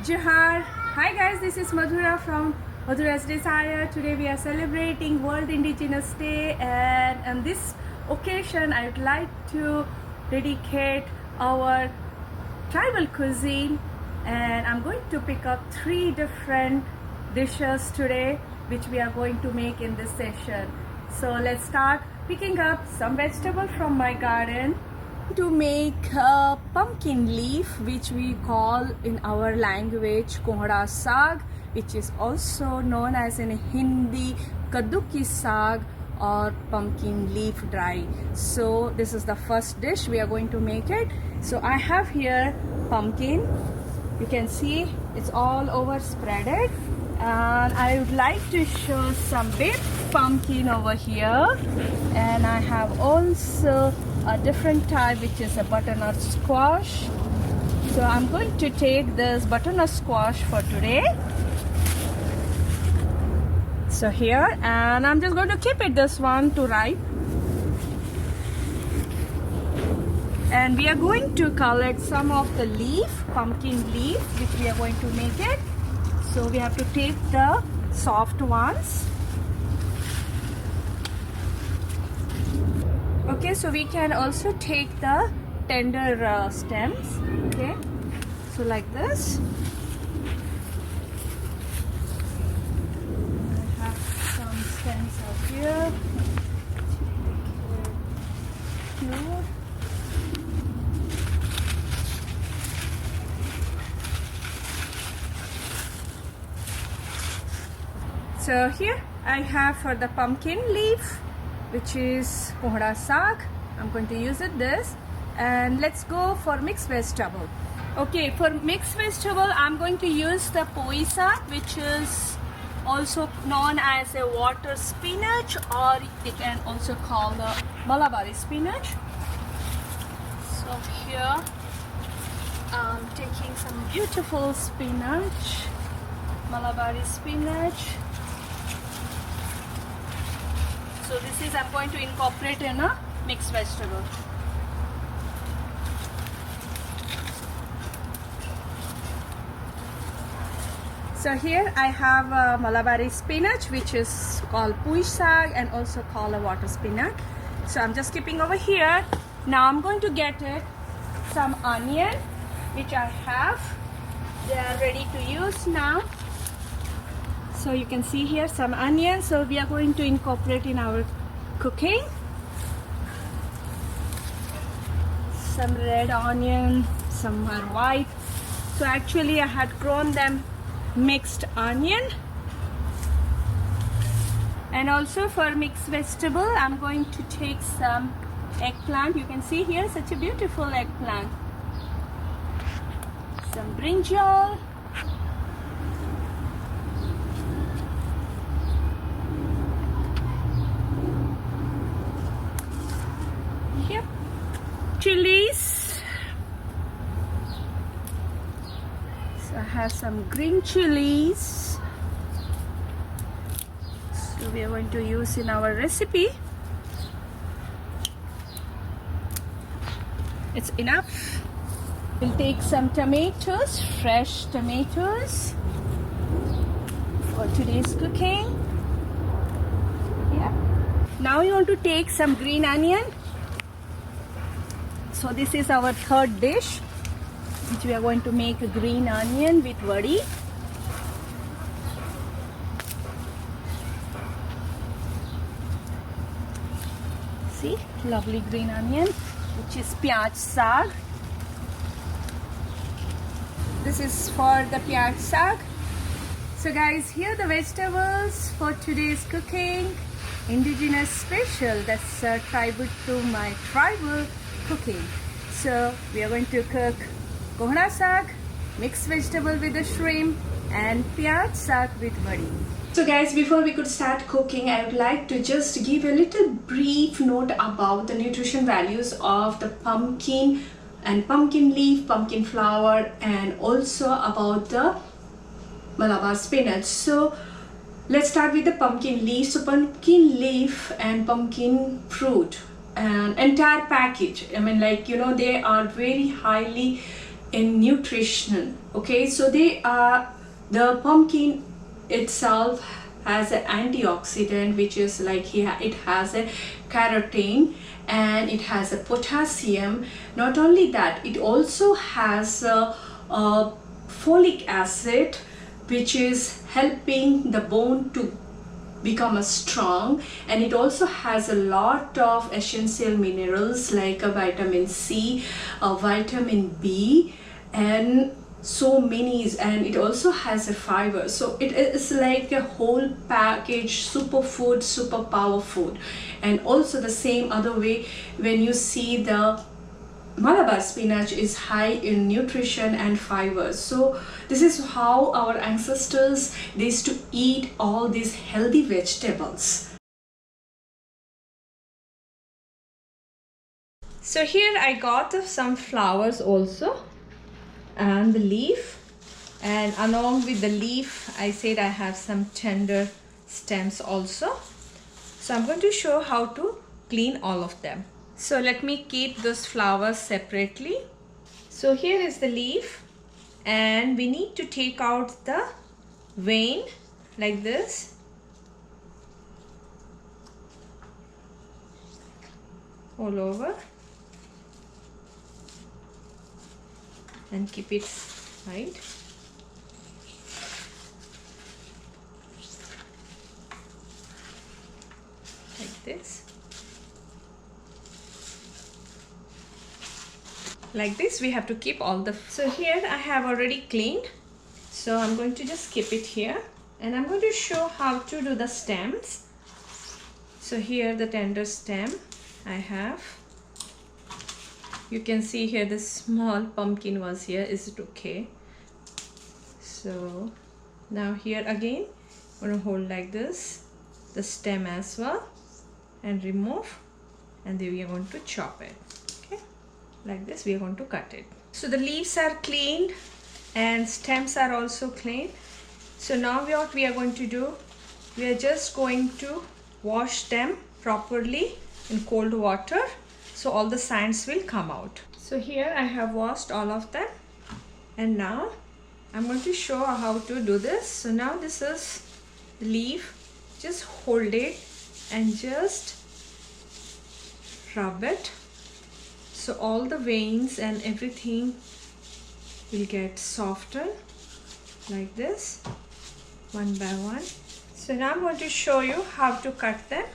Johar. Hi guys, this is Madhura from Madhura's Desire. Today we are celebrating World Indigenous Day, and on this occasion I would like to dedicate our tribal cuisine, and I'm going to pick up 3 different dishes today which we are going to make in this session. So let's start picking up some vegetables from my garden. To make a pumpkin leaf, which we call in our language Kodha Saag, which is also known as in Hindi Kadduki Saag or pumpkin leaf dry. So this is the first dish we are going to make it. So I have here pumpkin. You can see it's all over spreaded, and I would like to show some big pumpkin over here, and I have also a different type which is a butternut squash. So I'm going to take this butternut squash for today. So here, and I'm just going to keep it this one to ripe, and we are going to collect some of the leaf, pumpkin leaf, which we are going to make it. So we have to take the soft ones. Okay, so we can also take the tender stems. Okay, so like this. I have some stems out here. Here. So here I have for the pumpkin leaf, which is Kodha Saag. I'm going to use it this, and let's go for mixed vegetable. Okay, for mixed vegetable I'm going to use the Pyaj, which is also known as a water spinach, or you can also call the Malabari spinach. So here I'm taking some beautiful spinach, Malabari spinach. So this is I'm going to incorporate in a mixed vegetable. So here I have Malabari spinach, which is called Pyaj and also called a water spinach. So I'm just keeping over here. Now I'm going to get it some onion, which I have. They are ready to use now. So you can see here some onions. So we are going to incorporate in our cooking. Some red onion, some are white. So actually I had grown them mixed onion. And also for mixed vegetable I'm going to take some eggplant. You can see here such a beautiful eggplant. Some brinjal. Chilies. So I have some green chilies. So we are going to use in our recipe. It's enough. We'll take some tomatoes, fresh tomatoes for today's cooking. Yeah. Now you want to take some green onion. So this is our third dish, which we are going to make a green onion with vadi. See, lovely green onion, which is Pyaj Saag. This is for the Pyaj Saag. So guys, here are the vegetables for today's cooking. Indigenous special, that's a tribute to my tribal cooking. So we are going to cook Kodha Saag, mixed vegetable with the shrimp, and Pyaj Saag with vadi. So guys, before we could start cooking, I would like to just give a little brief note about the nutrition values of the pumpkin and pumpkin leaf, pumpkin flower, and also about the Malabar spinach. So let's start with the pumpkin leaf. So pumpkin leaf and pumpkin fruit, an entire package, I mean, like, you know, they are very highly in nutrition. Okay, so they are, the pumpkin itself has an antioxidant, which is like it has a carotene and it has a potassium. Not only that, it also has a folic acid, which is helping the bone to become a strong, and it also has a lot of essential minerals like a vitamin C, a vitamin B, and so many, and it also has a fiber. So it is like a whole package superfood, super power food. And also the same other way, when you see the Malabar spinach is high in nutrition and fiber. So this is how our ancestors, they used to eat all these healthy vegetables. So here I got some flowers also, and the leaf, and along with the leaf I said I have some tender stems also. So I'm going to show how to clean all of them. So let me keep those flowers separately. So here is the leaf, and we need to take out the vein like this. All over, and keep it right. Like this. Like this we have to keep all the. So here I have already cleaned, so I'm going to just keep it here, and I'm going to show how to do the stems. So here the tender stem I have. You can see here the small pumpkin was here. Is it okay? So now here again I'm going to hold like this the stem as well and remove, and then we are going to chop it. Like this we are going to cut it. So the leaves are cleaned and stems are also clean. So now what we are going to do, we are just going to wash them properly in cold water, so all the sands will come out. So here I have washed all of them, and now I'm going to show how to do this. So now this is the leaf. Just hold it and just rub it. So all the veins and everything will get softer like this, one by one. So now I'm going to show you how to cut them.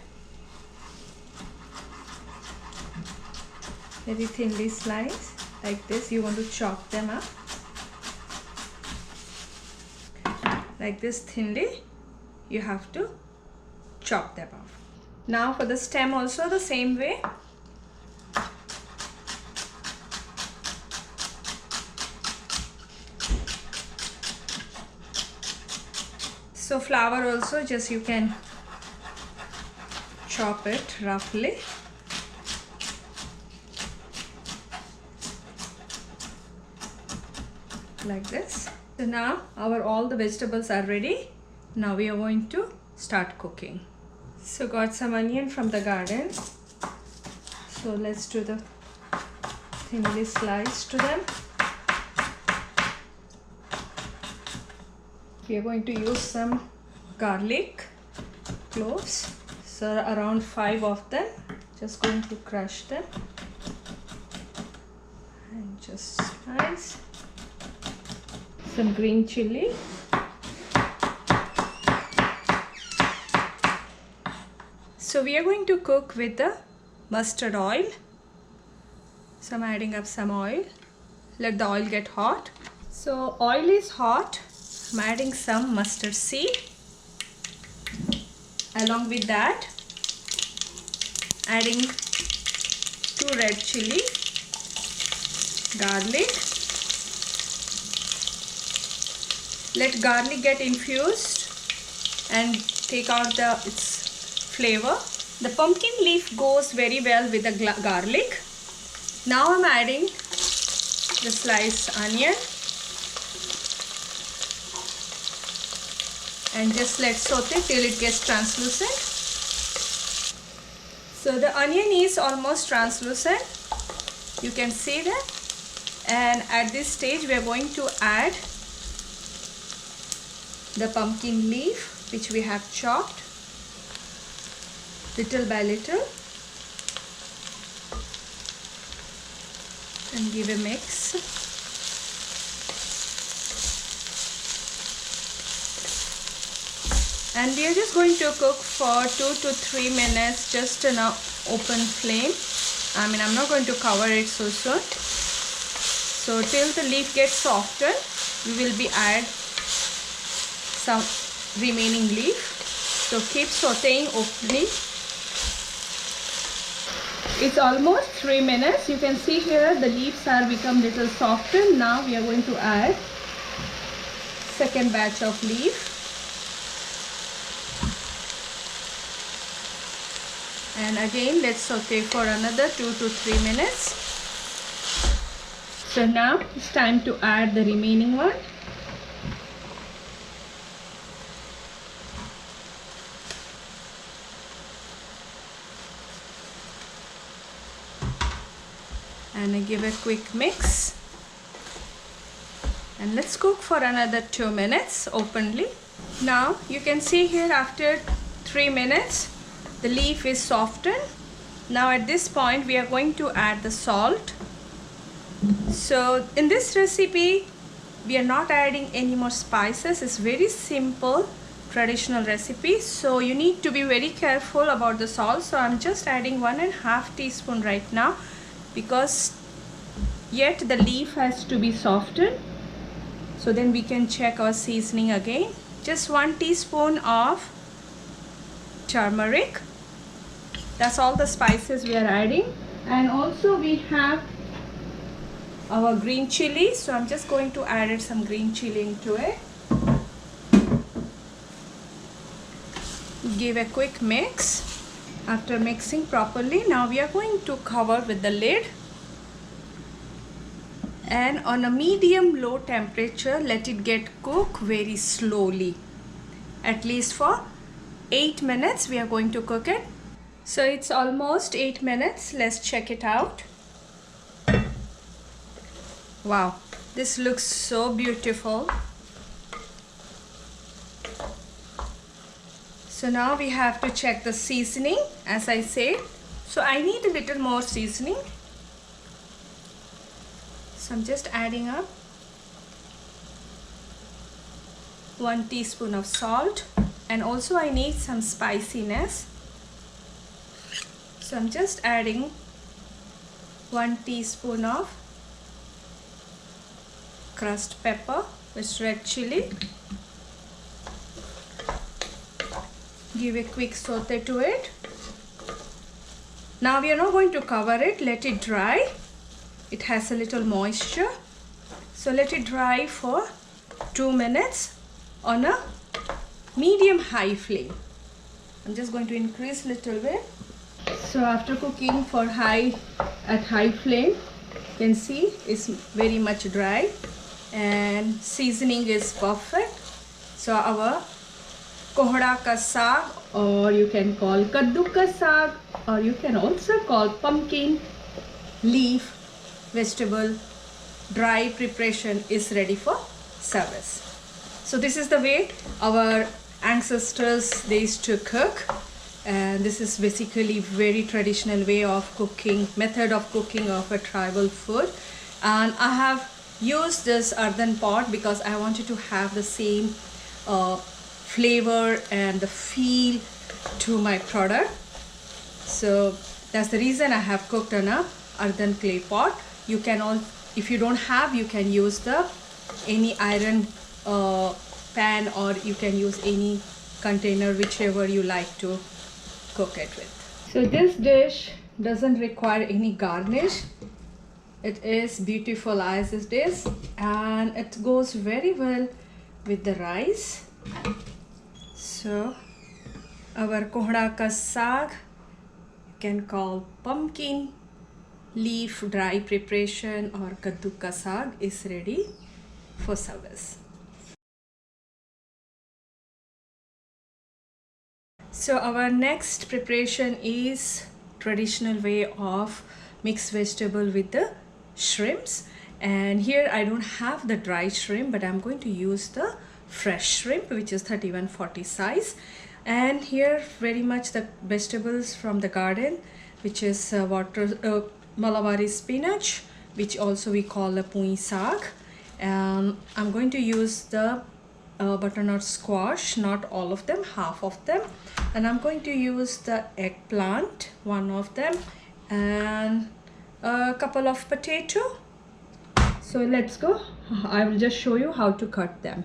Very thinly slice like this. You want to chop them up like this thinly. You have to chop them off. Now for the stem also the same way. So flower also just you can chop it roughly. Like this. So now all the vegetables are ready. Now we are going to start cooking. So got some onion from the garden. So let's do the thinly sliced to them. We are going to use some garlic cloves. So around 5 of them. Just going to crush them and just slice. Some green chili. So we are going to cook with the mustard oil. So I'm adding up some oil. Let the oil get hot. So oil is hot. I'm adding some mustard seed. Along with that, adding 2 red chili, garlic. Let garlic get infused and take out its flavor. The pumpkin leaf goes very well with the garlic. Now I'm adding the sliced onion. And just let's saute till it gets translucent. So the onion is almost translucent. You can see that. And at this stage we are going to add the pumpkin leaf which we have chopped little by little and give a mix. And we are just going to cook for 2 to 3 minutes just in an open flame. I'm not going to cover it so soon. So till the leaf gets softened, we will be add some remaining leaf. So keep sauteing openly. It's almost 3 minutes. You can see here the leaves are become little softened. Now we are going to add second batch of leaf. And again let's saute for another 2 to 3 minutes. So now it's time to add the remaining one. And I give a quick mix. And let's cook for another 2 minutes openly. Now you can see here after 3 minutes the leaf is softened. Now at this point we are going to add the salt. So in this recipe we are not adding any more spices. It's very simple traditional recipe, so you need to be very careful about the salt. So I'm just adding 1.5 teaspoon right now, because yet the leaf has to be softened. So then we can check our seasoning again. Just 1 teaspoon of turmeric. That's all the spices we are adding. And also we have our green chili. So I'm just going to add some green chili into it. Give a quick mix. After mixing properly, now we are going to cover with the lid. And on a medium low temperature, let it get cooked very slowly. At least for 8 minutes we are going to cook it. So it's almost 8 minutes. Let's check it out. Wow, this looks so beautiful. So now we have to check the seasoning, as I said. So I need a little more seasoning. So I'm just adding up 1 teaspoon of salt, and also I need some spiciness. So I'm just adding 1 teaspoon of crushed pepper with red chili. Give a quick saute to it. Now we are not going to cover it. Let it dry. It has a little moisture. So let it dry for 2 minutes on a medium high flame. I'm just going to increase a little bit. So after cooking for at high flame, you can see it's very much dry and seasoning is perfect. So our Kodha ka saag, or you can call kaddu ka saag, or you can also call pumpkin leaf vegetable dry preparation is ready for service. So this is the way our ancestors they used to cook, and this is basically very traditional way of cooking, method of cooking of a tribal food. And I have used this earthen pot because I wanted to have the same flavor and the feel to my product. So that's the reason I have cooked on a earthen clay pot. You can all, if you don't have, you can use any iron pan, or you can use any container, whichever you like to cook it with. So this dish doesn't require any garnish. It is beautiful as it is, and it goes very well with the rice. So our Kodha ka saag, you can call pumpkin leaf dry preparation or kaddu ka saag, is ready for service. So our next preparation is traditional way of mixed vegetable with the shrimps, And here I don't have the dry shrimp, but I'm going to use the fresh shrimp, which is 3140 size. And here very much the vegetables from the garden, which is Malabar spinach, which also we call a Pui Saag. I'm going to use the butternut squash, not all of them, half of them. And I'm going to use the eggplant, one of them, and a couple of potato. So let's go. I will just show you how to cut them.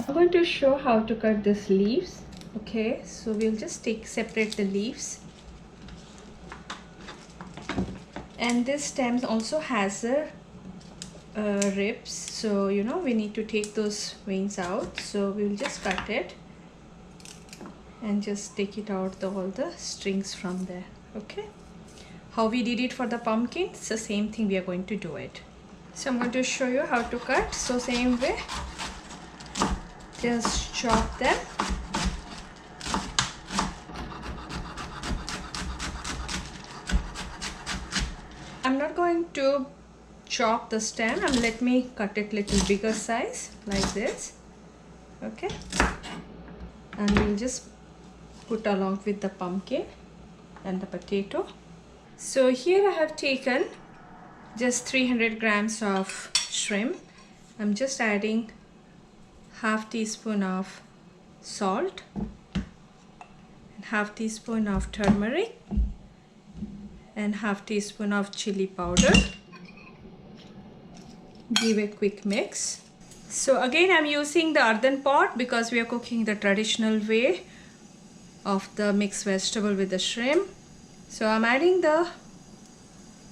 I'm going to show how to cut these leaves. Okay, so we'll just separate the leaves. And this stem also has a ribs, so you know we need to take those veins out. So we'll just cut it and just take it out, all the strings from there. Okay, how we did it for the pumpkin, it's the same thing we are going to do it. So I'm going to show you how to cut. So same way, just chop them. I'm not going to chop the stem, and let me cut it little bigger size like this. Okay, and we'll just put along with the pumpkin and the potato. So here I have taken just 300 grams of shrimp. I'm just adding half teaspoon of salt and half teaspoon of turmeric and half teaspoon of chili powder. Give a quick mix. So again I'm using the earthen pot because we are cooking the traditional way of the mixed vegetable with the shrimp. So I'm adding the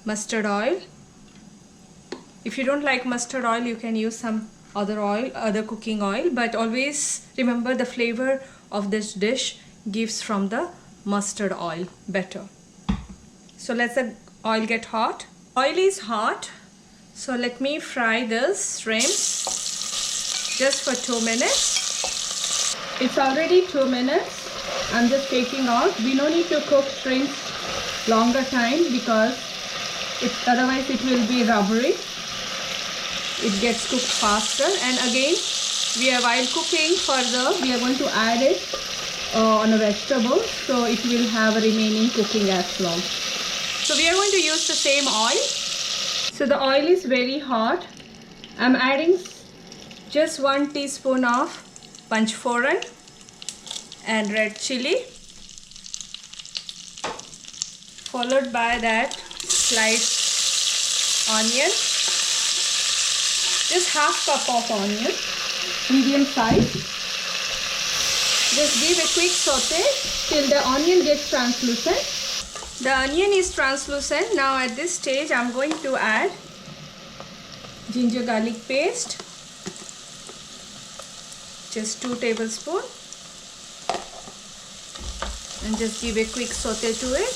mustard oil. If you don't like mustard oil, you can use some other oil, other cooking oil, but always remember the flavor of this dish gives from the mustard oil better. So let the oil get hot. Oil is hot, so let me fry this shrimp just for 2 minutes. It's already 2 minutes. I'm just taking out. We don't need to cook shrimps longer time because otherwise it will be rubbery. It gets cooked faster. And again, while cooking further, we are going to add it on a vegetable, so it will have a remaining cooking as well. So we are going to use the same oil. So the oil is very hot. I'm adding just 1 teaspoon of panchforan and red chili, followed by that sliced onion, just half cup of onion, medium size. Just give a quick saute till the onion gets translucent. The onion is translucent. Now at this stage I'm going to add ginger garlic paste, just 2 tablespoons, and just give a quick saute to it.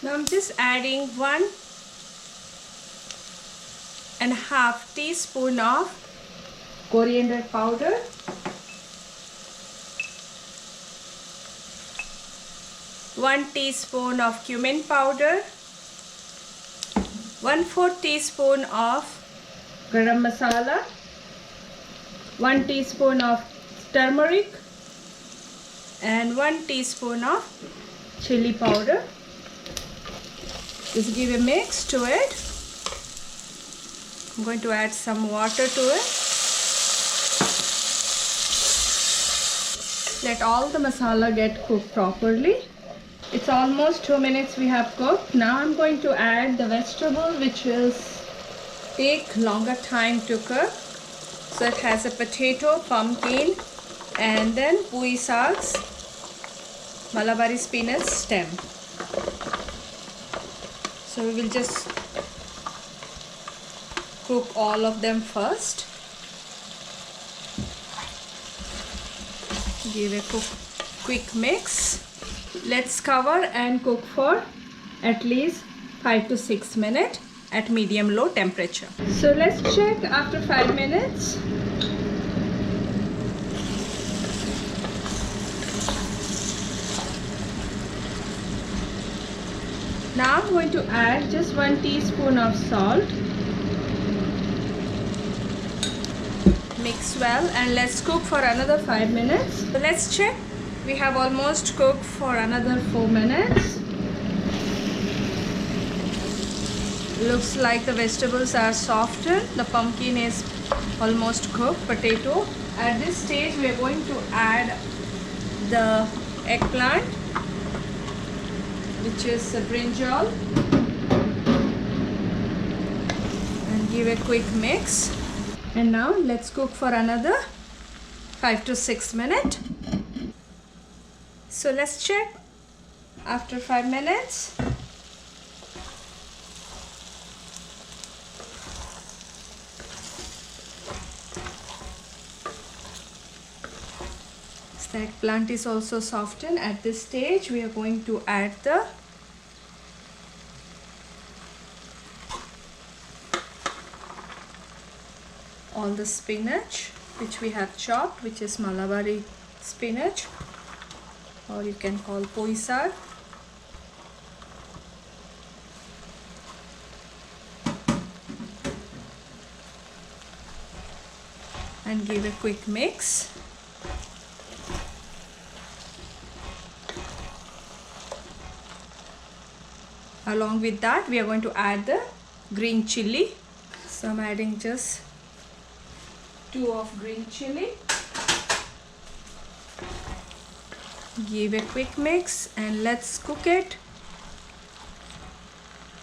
Now I'm just adding 1.5 teaspoon of coriander powder, 1 teaspoon of cumin powder, 1/4 teaspoon of garam masala, 1 teaspoon of turmeric, and 1 teaspoon of chili powder. Just give a mix to it. I'm going to add some water to it. Let all the masala get cooked properly. It's almost 2 minutes we have cooked. Now I'm going to add the vegetable, which will take longer time to cook. So it has a potato, pumpkin, and then Pui Saag's Malabari spinach stem. So we will just cook all of them first. Give a quick mix. Let's cover and cook for at least 5 to 6 minutes at medium low temperature. So let's check after 5 minutes. Now I'm going to add just 1 teaspoon of salt. Mix well and let's cook for another 5 minutes. So let's check. We have almost cooked for another 4 minutes. Looks like the vegetables are softened. The pumpkin is almost cooked. Potato. At this stage we are going to add the eggplant, which is a brinjal, and give a quick mix. And now let's cook for another 5 to 6 minutes. So let's check after 5 minutes. The eggplant is also softened. At this stage we are going to add all the spinach which we have chopped, which is Malabari spinach, or you can call poi saag. And give a quick mix. Along with that we are going to add the green chili. So I'm adding just 2 of green chili. Give a quick mix and let's cook it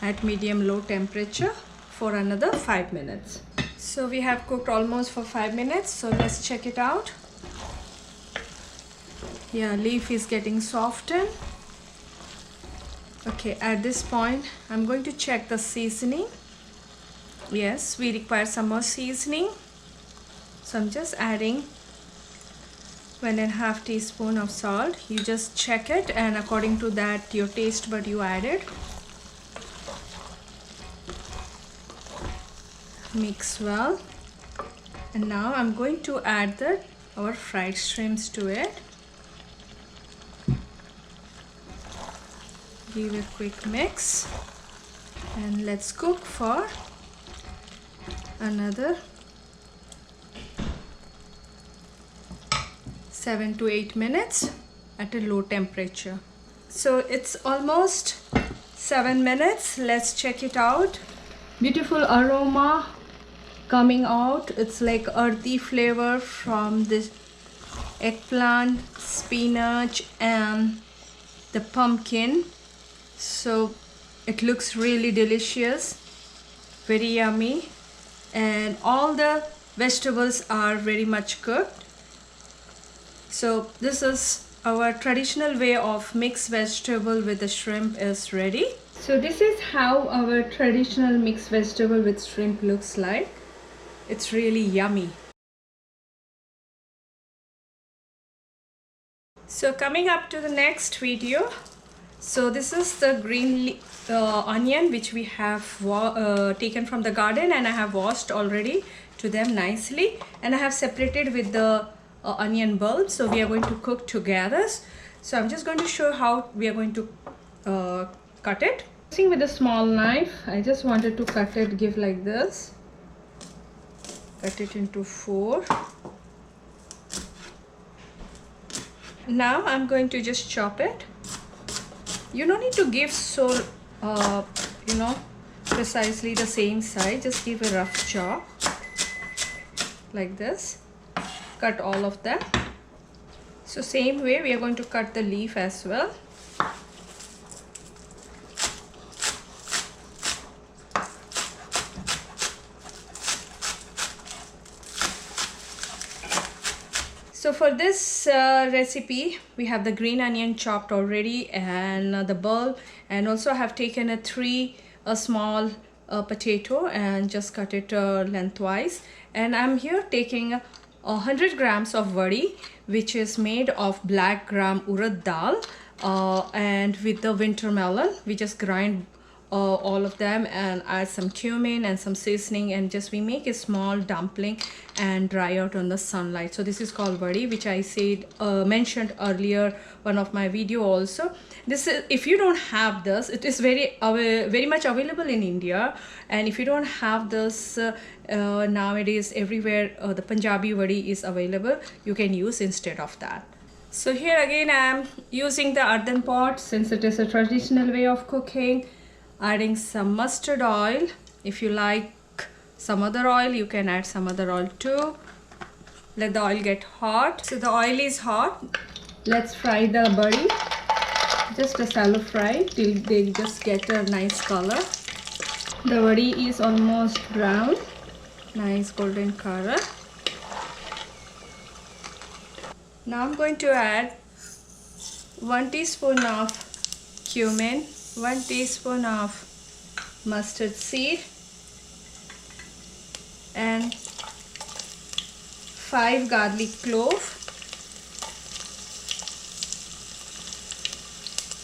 at medium low temperature for another 5 minutes. So we have cooked almost for 5 minutes. So let's check it out. Yeah, leaf is getting softened. Okay, at this point I'm going to check the seasoning. Yes, we require some more seasoning. So I'm just adding 1.5 teaspoon of salt. You just check it, and according to that your taste bud you add it. Mix well. And now I'm going to add our fried shrimps to it. Give a quick mix and let's cook for another 7 to 8 minutes at a low temperature. So it's almost 7 minutes. Let's check it out. Beautiful aroma coming out. It's like earthy flavor from this eggplant, spinach and the pumpkin. So it looks really delicious, very yummy, and all the vegetables are very much cooked. So this is our traditional way of mixed vegetable with the shrimp is ready. So this is how our traditional mixed vegetable with shrimp looks like. It's really yummy. So coming up to the next video. So this is the green onion which we have taken from the garden, and I have washed already to them nicely, and I have separated with the onion bulb. So we are going to cook together. So I'm just going to show how we are going to cut it. With a small knife, I just wanted to cut it, give like this, cut it into 4. Now I'm going to just chop it. You don't need to give so precisely the same size. Just give a rough chop like this. Cut all of them. So same way we are going to cut the leaf as well. So for this recipe, we have the green onion chopped already, and the bulb, and also I have taken a small potato and just cut it lengthwise. And I'm here taking 100 grams of vadi, which is made of black gram urad dal, and with the winter melon. We just grind all of them and add some cumin and some seasoning, and just we make a small dumpling and dry out on the sunlight. So this is called vadi, which I said mentioned earlier one of my video also. This is, if you don't have this, it is very much available in India, and if you don't have this nowadays everywhere the Punjabi vadi is available, you can use instead of that. So here again I am using the earthen pot since it is a traditional way of cooking. Adding some mustard oil. If you like some other oil, you can add some other oil too. Let the oil get hot. So the oil is hot. Let's fry the vadi. Just a shallow fry till they just get a nice color. The vadi is almost brown. Nice golden color. Now I'm going to add 1 teaspoon of cumin, 1 teaspoon of mustard seed, and 5 garlic clove.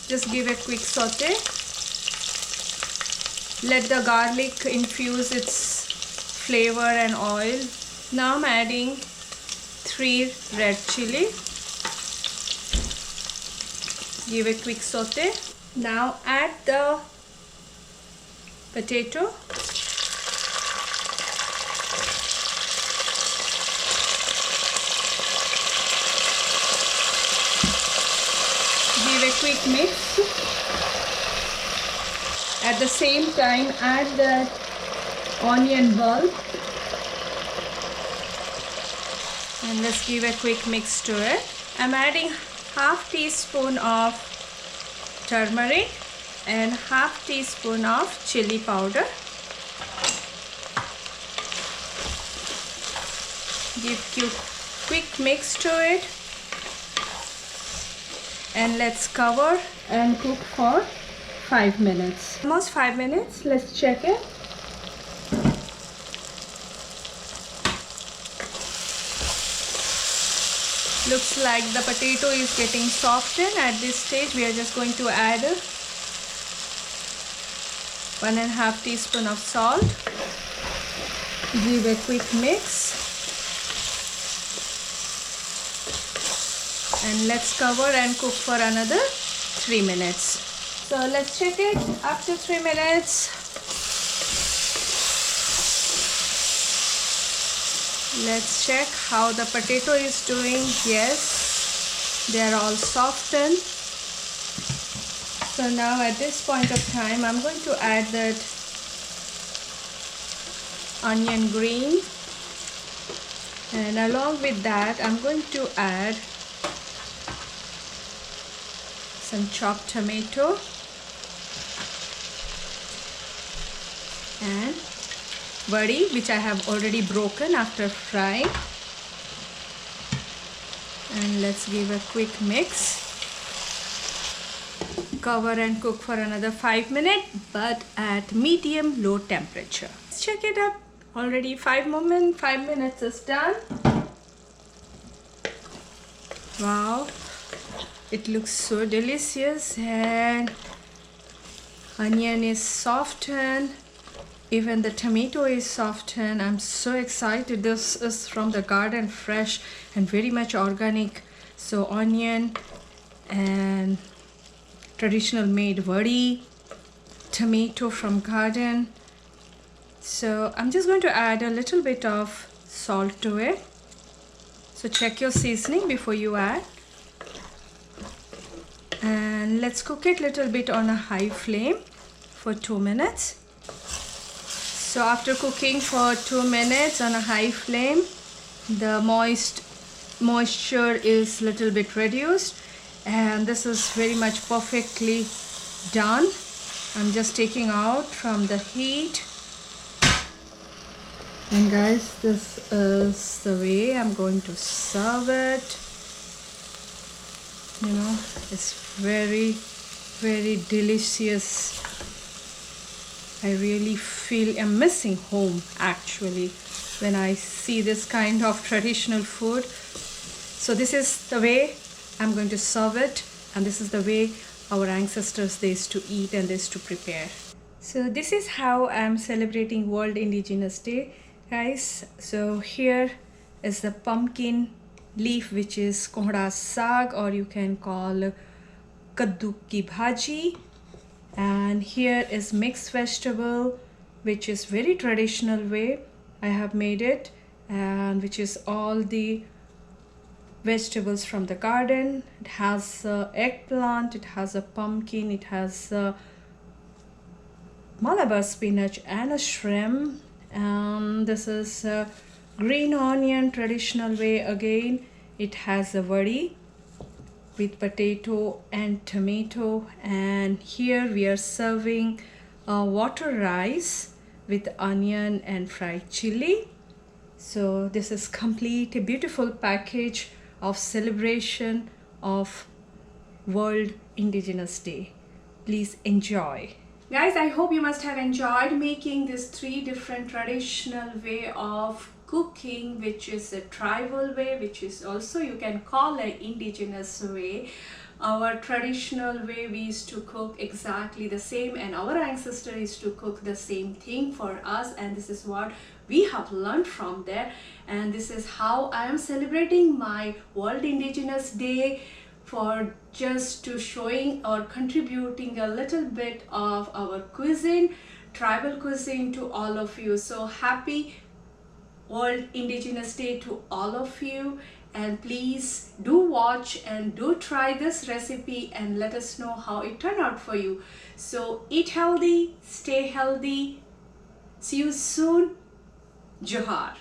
Just give a quick saute. Let the garlic infuse its flavor and oil. Now I'm adding 3 red chili. Give a quick saute. Now add the potato. Give a quick mix. At the same time add the onion bulb. And let's give a quick mix to it. I'm adding half teaspoon of turmeric and half teaspoon of chili powder. Give quick mix to it, and let's cover and cook for 5 minutes. Almost 5 minutes. Let's check it. Looks like the potato is getting softened. At this stage we are just going to add 1.5 teaspoon of salt. Give a quick mix. And let's cover and cook for another 3 minutes. So let's check it after 3 minutes. Let's check how the potato is doing. Yes, they are all softened. So now at this point of time, I'm going to add that onion green, and along with that, I'm going to add some chopped tomato and vadi, which I have already broken after frying. And let's give a quick mix. Cover and cook for another 5 minutes, but at medium low temperature. Let's check it up. Already 5 minutes is done. Wow, it looks so delicious, and onion is softened. Even the tomato is softened. I'm so excited. This is from the garden, fresh and very much organic. So onion and traditional made vadi, tomato from garden. So I'm just going to add a little bit of salt to it. So check your seasoning before you add. And let's cook it a little bit on a high flame for 2 minutes. So after cooking for 2 minutes on a high flame, the moisture is little bit reduced, and this is very much perfectly done. I'm just taking out from the heat. And guys, this is the way I'm going to serve it. You know, it's very, very delicious. I really feel I'm missing home actually when I see this kind of traditional food. So this is the way I'm going to serve it, and this is the way our ancestors they used to eat and they used to prepare. So this is how I'm celebrating World Indigenous Day, guys. So here is the pumpkin leaf, which is Kodha Saag, or you can call kaddu ki bhaji. And here is mixed vegetable, which is very traditional way I have made it, and which is all the vegetables from the garden. It has eggplant, it has a pumpkin, it has Malabar spinach and a shrimp. And this is green onion, traditional way again. It has a vadi with potato and tomato, and here we are serving water rice with onion and fried chili. So this is complete a beautiful package of celebration of World Indigenous Day. Please enjoy. Guys, I hope you must have enjoyed making this 3 different traditional way of cooking, which is a tribal way, which is also you can call an indigenous way. Our traditional way, we used to cook exactly the same, and our ancestors used to cook the same thing for us, and this is what we have learned from there. And this is how I am celebrating my World Indigenous Day, for just to showing or contributing a little bit of our cuisine, tribal cuisine, to all of you. So happy World Indigenous Day to all of you, and please do watch and do try this recipe and let us know how it turned out for you. So eat healthy, stay healthy. See you soon. Johar.